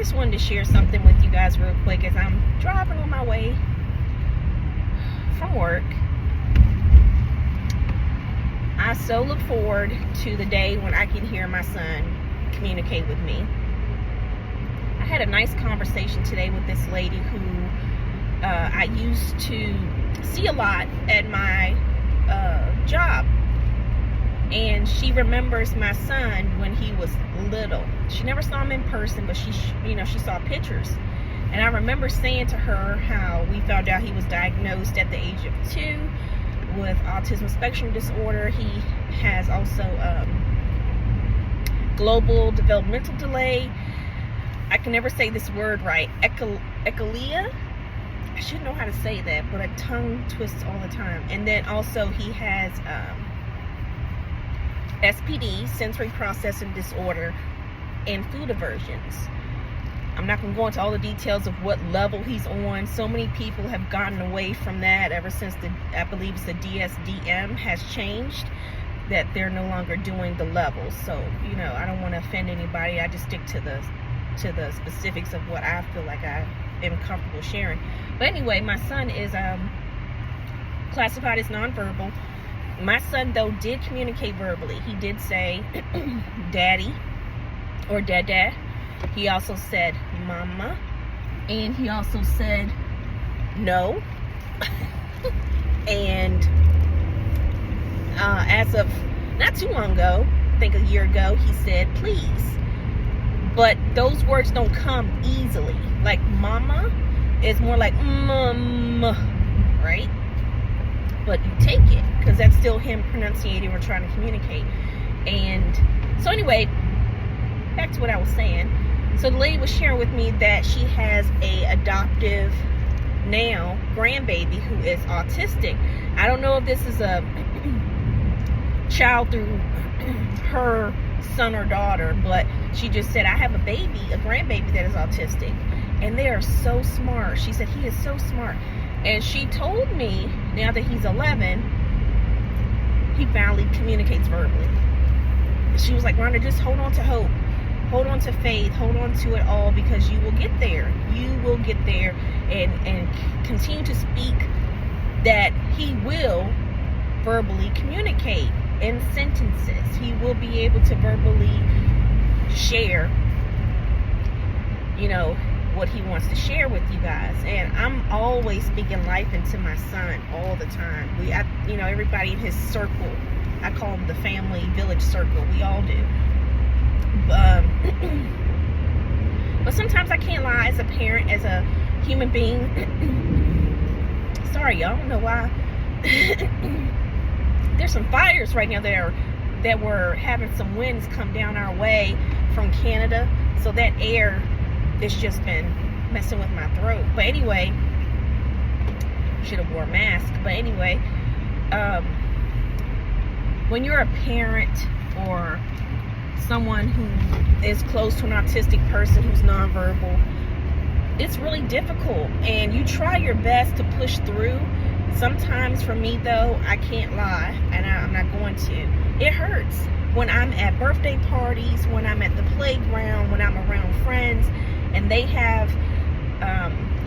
just wanted to share something with you guys real quick as I'm driving on my way from work. I so look forward to the day when I can hear my son communicate with me. I had a nice conversation today with this lady who I used to see a lot at my job. And she remembers my son when he was little. She never saw him in person, but she saw pictures. And I remember saying to her how we found out he was diagnosed at the age of 2 with autism spectrum disorder. He has also global developmental delay. I can never say this word right. Echolea. I should know how to say that, but a tongue twists all the time. And then also he has SPD, sensory processing disorder, and food aversions. I'm not going to go into all the details of what level he's on. So many people have gotten away from that ever since I believe it's the DSM has changed, that they're no longer doing the levels. So, I don't want to offend anybody. I just stick to the specifics of what I feel like I am comfortable sharing. But anyway, my son is classified as nonverbal. My son, though, did communicate verbally. He did say daddy or dada. He also said mama. And he also said no. And as of not too long ago, I think a year ago, he said please. But those words don't come easily. Like mama is more like right? But you take it because that's still him pronunciating or trying to communicate. And so anyway, back to what I was saying. So the lady was sharing with me that she has a adoptive now grandbaby who is autistic. I don't know if this is a child through her son or daughter, but she just said, I have a grandbaby that is autistic, and they are so smart. She said he is so smart. And she told me, now that he's 11, he finally communicates verbally. She was like, Rhonda, just hold on to hope. Hold on to faith. Hold on to it all, because you will get there. You will get there, and continue to speak that he will verbally communicate in sentences. He will be able to verbally share, what he wants to share with you guys. And I'm always speaking life into my son all the time. Everybody in his circle, I call him the family village circle. We all do. But sometimes I can't lie as a parent, as a human being. Sorry, y'all. I don't know why. There's some fires right now that were having some winds come down our way from Canada. So that air, it's just been messing with my throat. But anyway, should have wore a mask. But anyway, when you're a parent or someone who is close to an autistic person who's nonverbal, it's really difficult, and you try your best to push through. Sometimes for me, though, I can't lie, and I'm not going to. It hurts when I'm at birthday parties, when I'm at the playground, when I'm around friends, and they have,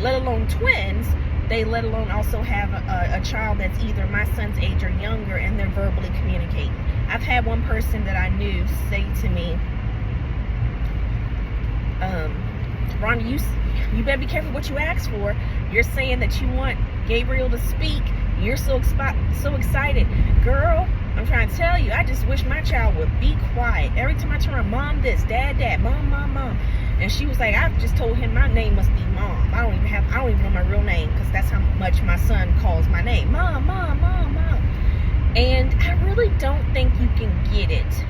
let alone twins, they let alone also have a child that's either my son's age or younger, and they're verbally communicating. I've had one person that I knew say to me, Rhonda, you better be careful what you ask for. You're saying that you want Gabriel to speak. You're so excited. Girl, I'm trying to tell you, I just wish my child would be quiet. Every time I turn around, mom this, dad that, mom. And she was like, I've just told him my name must be mom. I don't even know my real name, because that's how much my son calls my name. Mom. And I really don't think you can get it.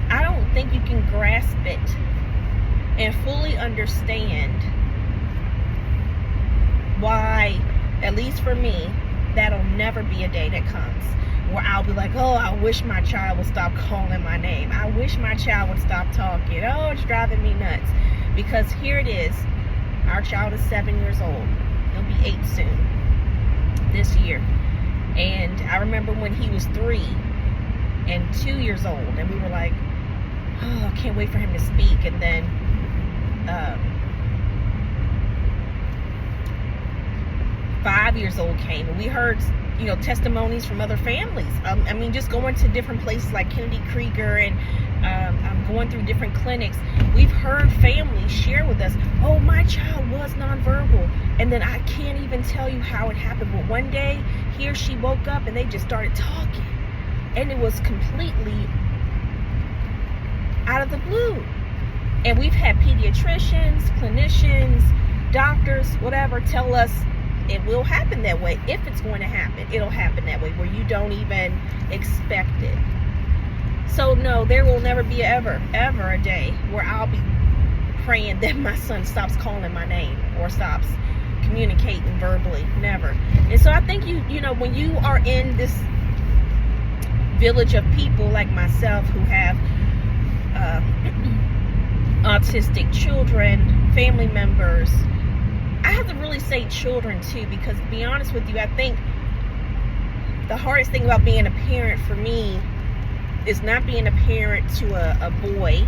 I don't think you can grasp it and fully understand why, at least for me, that'll never be a day that comes where I'll be like, oh, I wish my child would stop calling my name. I wish my child would stop talking. Oh, it's driving me nuts. Because here it is. Our child is 7 years old. He'll be 8 soon, this year. And I remember when he was 3 and 2 years old, and we were like, oh, I can't wait for him to speak. And then 5 years old came, and we heard, testimonies from other families. I mean, just going to different places like Kennedy Krieger, and I'm going through different clinics. We've heard families share with us, oh, my child was nonverbal, and then I can't even tell you how it happened, but one day he or she woke up and they just started talking, and it was completely out of the blue. And we've had pediatricians, clinicians, doctors, whatever, tell us it will happen that way. If it's going to happen, it'll happen that way, where you don't even expect it. So no, there will never be ever a day where I'll be praying that my son stops calling my name or stops communicating verbally. Never. And so I think when you are in this village of people like myself who have autistic children, family members, I have to really say children too, because to be honest with you, I think the hardest thing about being a parent for me is not being a parent to a boy.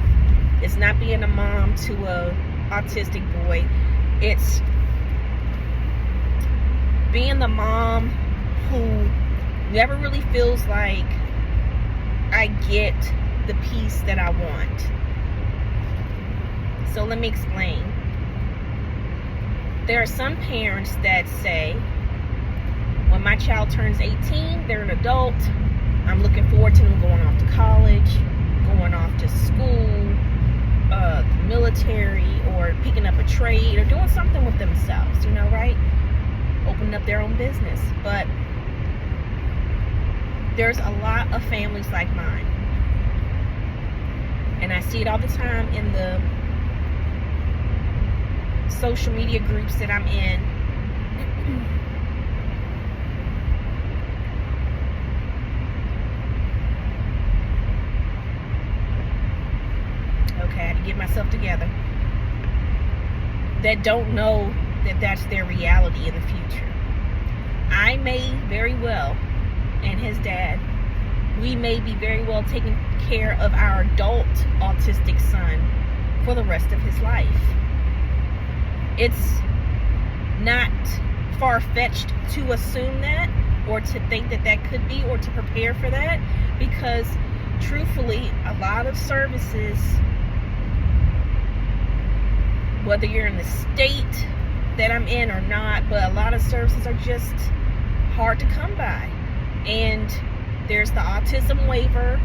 It's not being a mom to a autistic boy. It's being the mom who never really feels like I get the peace that I want. So let me explain. There are some parents that say, when my child turns 18, they're an adult, I'm looking forward to them going off to college, going off to school, the military, or picking up a trade, or doing something with themselves, right? Opening up their own business. But there's a lot of families like mine. And I see it all the time in the social media groups that I'm in. Okay, I had to get myself together. That don't know that that's their reality in the future. I may very well, and his dad, we may be very well taking care of our adult autistic son for the rest of his life. It's not far-fetched to assume that, or to think that that could be, or to prepare for that, because truthfully, a lot of services, whether you're in the state that I'm in or not, but a lot of services are just hard to come by. And there's the autism waiver,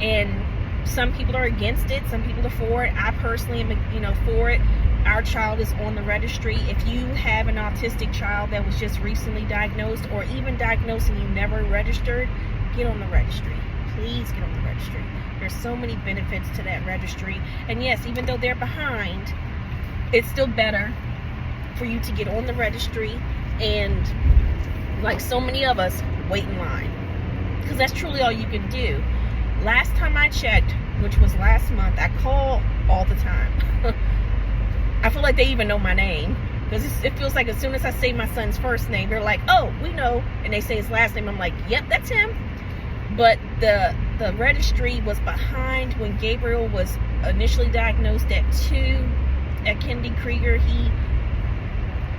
and some people are against it, some people are for it. I personally am, for it. Our child is on the registry. If you have an autistic child that was just recently diagnosed, or even diagnosed and you never registered, get on the registry. Please get on the registry. There's so many benefits to that registry. And yes, even though they're behind, it's still better for you to get on the registry and, like so many of us, wait in line. Because that's truly all you can do. Last time I checked, which was last month, I call all the time. I feel like they even know my name, because it feels like as soon as I say my son's first name, they're like, oh, we know. And they say his last name. I'm like, yep, that's him. But the registry was behind when Gabriel was initially diagnosed at 2 at Kennedy Krieger.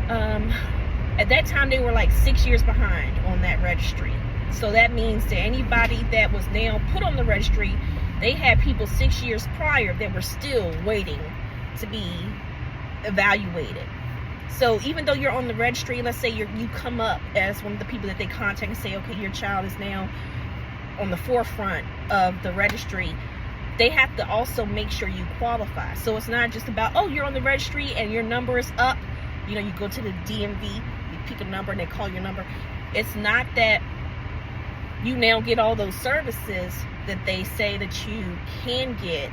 At that time, they were like 6 years behind on that registry. So that means that anybody that was now put on the registry, they had people 6 years prior that were still waiting to be evaluated. So even though you're on the registry, let's say you come up as one of the people that they contact and say, okay, your child is now on the forefront of the registry, they have to also make sure you qualify. So it's not just about, oh, you're on the registry and your number is up. You go to the DMV, you pick a number and they call your number. It's not that you now get all those services that they say that you can get.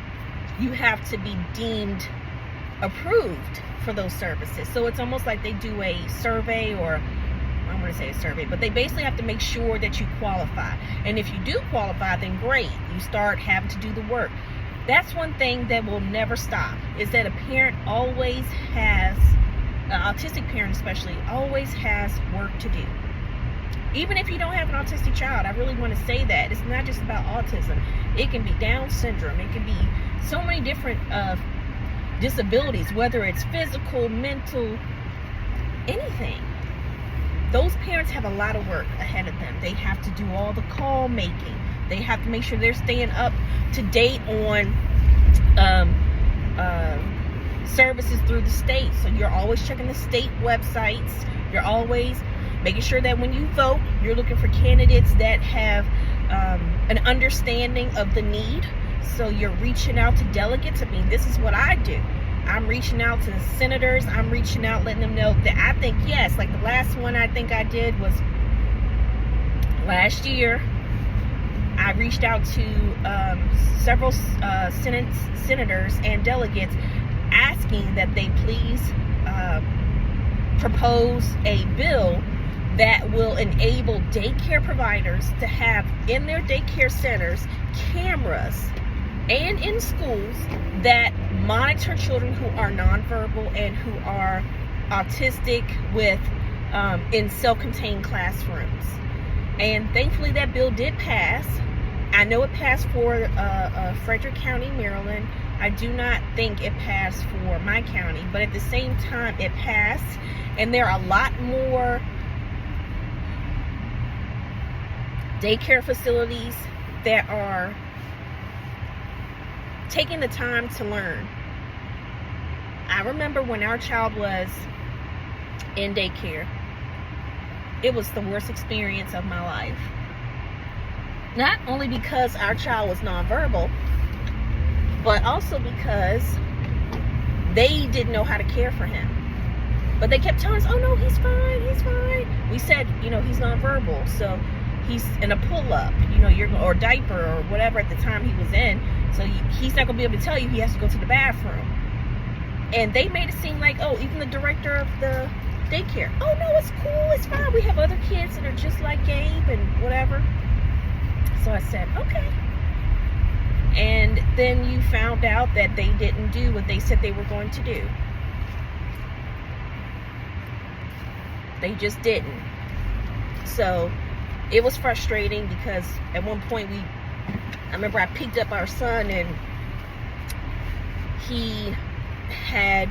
You have to be deemed approved for those services. So it's almost like they do a survey, or I'm going to say a survey, but they basically have to make sure that you qualify. And if you do qualify, then great. You start having to do the work. That's one thing that will never stop, is that a parent always has, an autistic parent especially, always has work to do. Even if you don't have an autistic child, I really want to say that. It's not just about autism. It can be Down syndrome. It can be so many different disabilities, whether it's physical, mental, anything. Those parents have a lot of work ahead of them. They have to do all the call making. They have to make sure they're staying up to date on services through the state. So you're always checking the state websites. You're always making sure that when you vote, you're looking for candidates that have an understanding of the need. So you're reaching out to delegates. I mean, this is what I do. I'm reaching out to the senators. I'm reaching out, letting them know that I think, yes, like the last one I think I did was last year. I reached out to several senators and delegates asking that they please propose a bill that will enable daycare providers to have in their daycare centers cameras and in schools that monitor children who are nonverbal and who are autistic with in self-contained classrooms. And thankfully that bill did pass. I know it passed for Frederick County, Maryland. I do not think it passed for my county, but at the same time it passed, and there are a lot more daycare facilities that are taking the time to learn. I remember when our child was in daycare, it was the worst experience of my life. Not only because our child was nonverbal, but also because they didn't know how to care for him. But they kept telling us, oh no, he's fine, he's fine. We said, you know, he's nonverbal, so he's in a pull-up, you know, or diaper or whatever at the time he was in. So he's not going to be able to tell you he has to go to the bathroom. And they made it seem like, oh, even the director of the daycare, oh no, it's cool, it's fine. We have other kids that are just like Gabe and whatever. So I said, okay. And then you found out that they didn't do what they said they were going to do. They just didn't. So it was frustrating because at one point I remember I picked up our son and he had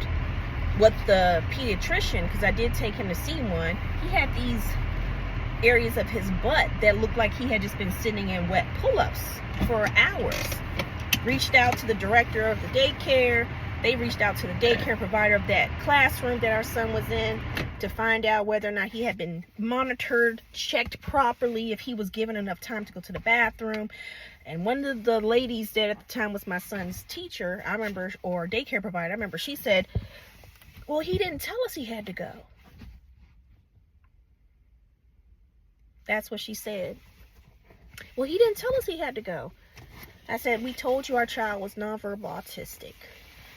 what the pediatrician, because I did take him to see one, he had these areas of his butt that looked like he had just been sitting in wet pull-ups for hours. Reached out to the director of the daycare. They reached out to the daycare provider of that classroom that our son was in to find out whether or not he had been monitored, checked properly, if he was given enough time to go to the bathroom. And one of the ladies that at the time was my son's teacher, I remember, or daycare provider, I remember she said, well, he didn't tell us he had to go. That's what she said. Well, he didn't tell us he had to go. I said, we told you our child was nonverbal autistic.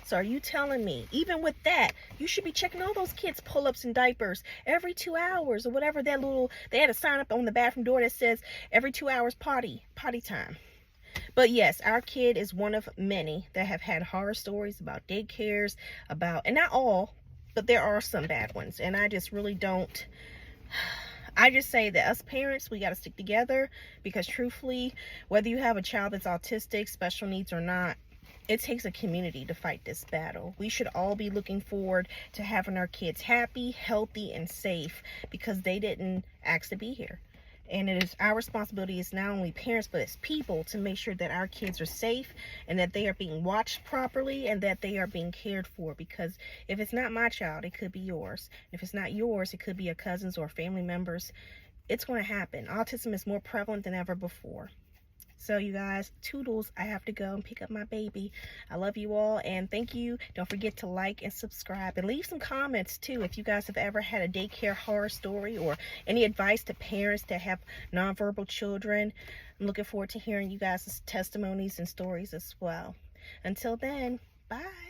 So are you telling me, even with that, you should be checking all those kids' pull-ups and diapers every 2 hours or whatever that little, they had a sign up on the bathroom door that says every 2 hours potty time. But yes, our kid is one of many that have had horror stories about daycares, about, and not all, but there are some bad ones. And I just really don't, I just say that us parents, we got to stick together, because truthfully, whether you have a child that's autistic, special needs or not, it takes a community to fight this battle. We should all be looking forward to having our kids happy, healthy, and safe, because they didn't ask to be here. And it is our responsibility as not only parents, but as people, to make sure that our kids are safe and that they are being watched properly and that they are being cared for. Because if it's not my child, it could be yours. If it's not yours, it could be a cousin's or family members. It's going to happen. Autism is more prevalent than ever before. So you guys, toodles, I have to go and pick up my baby. I love you all, and thank you. Don't forget to like and subscribe, and leave some comments too if you guys have ever had a daycare horror story or any advice to parents that have nonverbal children. I'm looking forward to hearing you guys' testimonies and stories as well. Until then, bye.